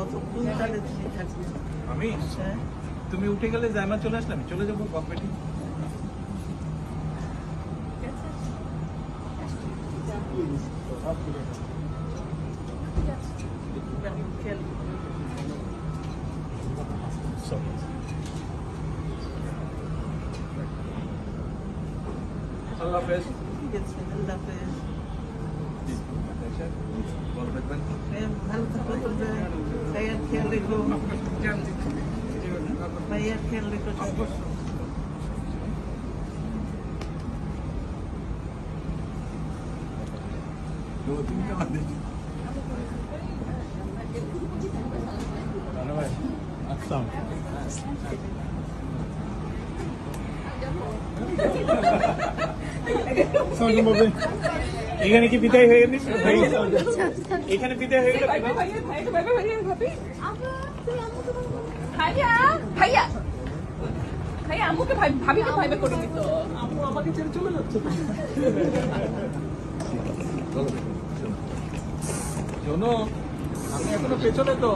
কতক্ষণ তাহলে তুমি থাকবে? আমি হ্যাঁ, তুমি উঠে গেলে জায়মা চলে আসলাম চলে যাবো কম্পিটি খেয়াল আল্লাহ হাফেজ ঠিক আছে, আল্লাহ হাফেজ। ভালো থাকবেন হ্যাঁ, ভালো থাকো তোমরা। ভাইয়ার খেয়াল রেখো, ভাইয়ার খেয়াল রেখো সব। এখানে কি বিদায় হয়ে গেলি এখানে বিদায় হয়ে গেল ভাইয়া ভাইয়া ভাইয়া আম্মুকে ভাবিকে ভাইবে করে দিত। আম্মু আমাকে ছেড়ে চলে যাচ্ছে শোনো আমি এখনো পেছনে তো